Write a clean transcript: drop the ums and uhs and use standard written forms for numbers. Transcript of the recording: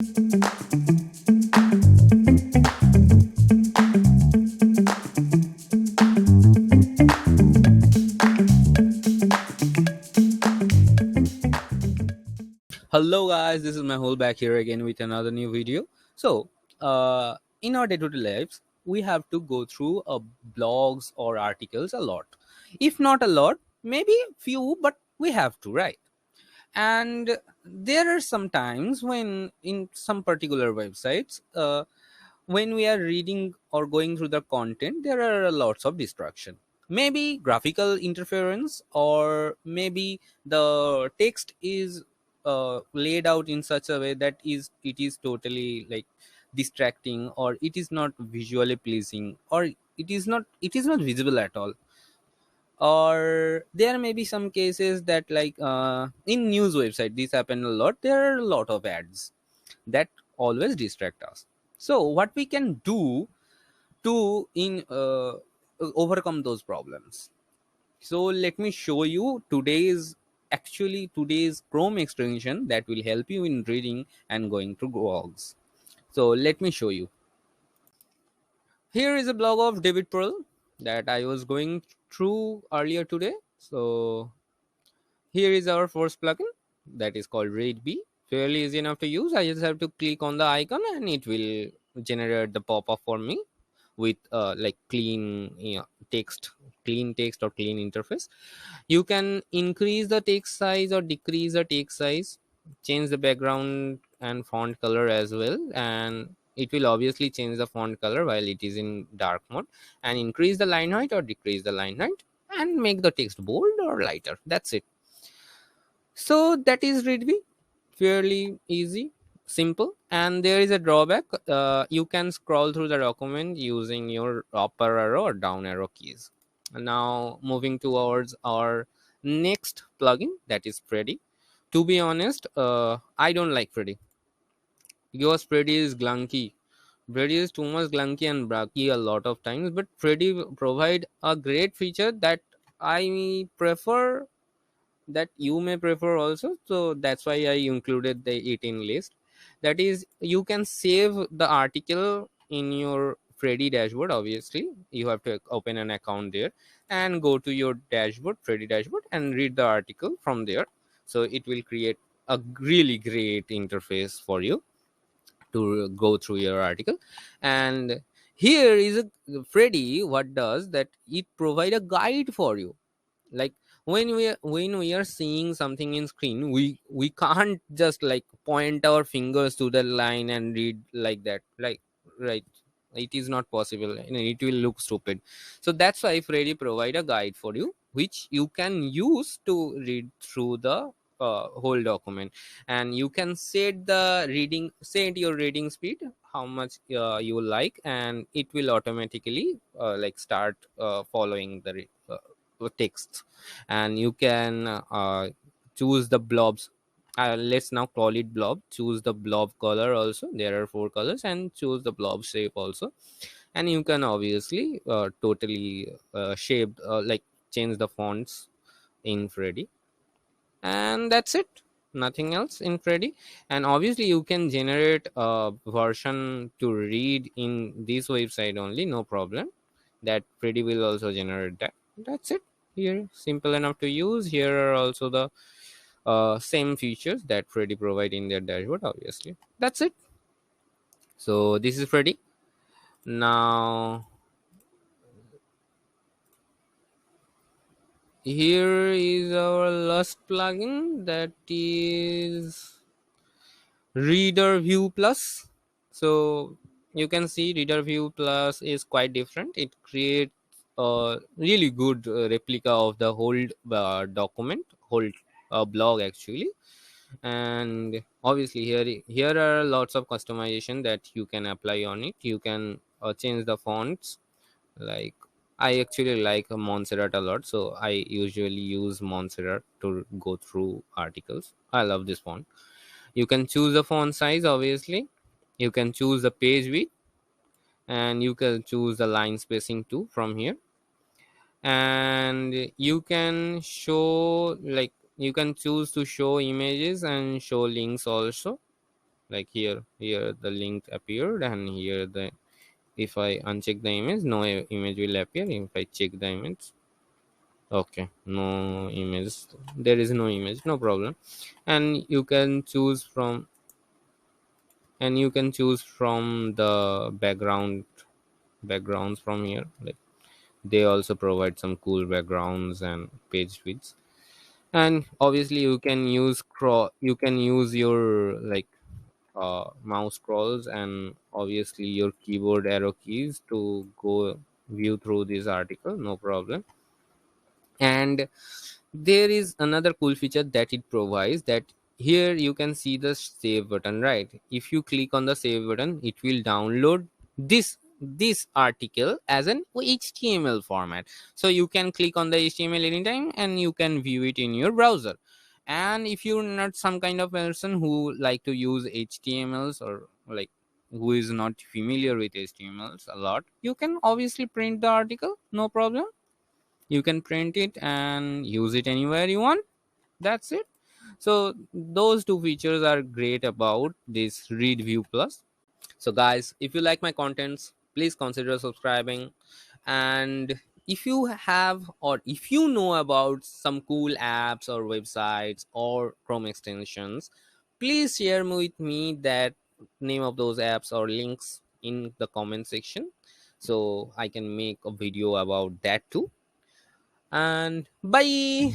Hello guys, this is Mehul back here again with another new video. So, in our day-to-day lives, we have to go through blogs or articles a lot. If not a lot, maybe few, but we have to, right? And there are some times when in some particular websites, when we are reading or going through the content, there are lots of distraction. Maybe graphical interference, or maybe the text is laid out in such a way that it is totally like distracting, or it is not visually pleasing, or it is not visible at all. Or there may be some cases that, like, in news website this happen a lot. There are a lot of ads that always distract us. So what we can do to in overcome those problems? So let me show you today's Chrome extension that will help you in reading and going through blogs. So let me show you. Here is a blog of David Pearl that I was going through earlier today. So here is our first plugin that is called ReadB. Fairly easy enough to use. I just have to click on the icon and it will generate the pop-up for me with like clean text or clean interface. You can increase the text size or decrease the text size, change the background and font color as well, and it will obviously change the font color while it is in dark mode, and increase the line height or decrease the line height, and make the text bold or lighter. That's it. So that is readme, fairly easy, simple. And there is a drawback. You can scroll through the document using your upper arrow or down arrow keys. Now moving towards our next plugin, that is Freddy. To be honest, I don't like Freddy because Freddy is glunky. Freddy is too much glunky and braggy a lot of times, but Freddy provide a great feature that I prefer, that you may prefer also. So that's why I included the 18 list. That is, you can save the article in your Freddy dashboard. Obviously you have to open an account there and go to your dashboard, Freddy dashboard, and read the article from there. So it will create a really great interface for you to go through your article. And here is a Freddy, what does that, it provide a guide for you. Like, when we are seeing something in screen, we can't just like point our fingers to the line and read like that, like, right? It is not possible, it will look stupid. So that's why Freddy provide a guide for you, which you can use to read through the whole document. And you can set your reading speed, how much you like, and it will automatically like start following the text. And you can choose the blobs. Let's now call it blob. Choose the blob color also, there are 4 colors, and choose the blob shape also. And you can obviously totally shape, like, change the fonts in Freddy. And that's it, nothing else in Freddy. And obviously you can generate a version to read in this website only, no problem. That Freddy will also generate that. That's it. Here, simple enough to use. Here are also the same features that Freddy provide in their dashboard, obviously. That's it. So this is Freddy. Now here is our last plugin, that is Reader View Plus. So you can see Reader View Plus is quite different. It creates a really good replica of the whole document, whole blog actually. And obviously here are lots of customization that you can apply on it. You can change the fonts. Like, I actually like Montserrat a lot, so I usually use Montserrat to go through articles. I love this font. You can choose the font size, obviously. You can choose the page width, and you can choose the line spacing too from here. And you can show, like, you can choose to show images and show links also. Like here the link appeared, and here the, if I uncheck the image, no image will appear. If I check the image, okay, no image, there is no image, no problem. And you can choose from, the backgrounds from here. Like, they also provide some cool backgrounds and page speeds. And obviously you can use your, like, mouse scrolls, and obviously your keyboard arrow keys to go view through this article, no problem. And there is another cool feature that it provides, that here you can see the save button, right? If you click on the save button, it will download this article as an HTML format. So you can click on the HTML anytime and you can view it in your browser. And if you're not some kind of person who like to use HTMLs, or like who is not familiar with HTMLs a lot, you can obviously print the article, no problem. You can print it and use it anywhere you want. That's it. So those two features are great about this Read View Plus. So guys, if you like my contents, please consider subscribing. And if you have, or if you know about some cool apps or websites or Chrome extensions, please share with me that name of those apps or links in the comment section, so I can make a video about that too. And bye.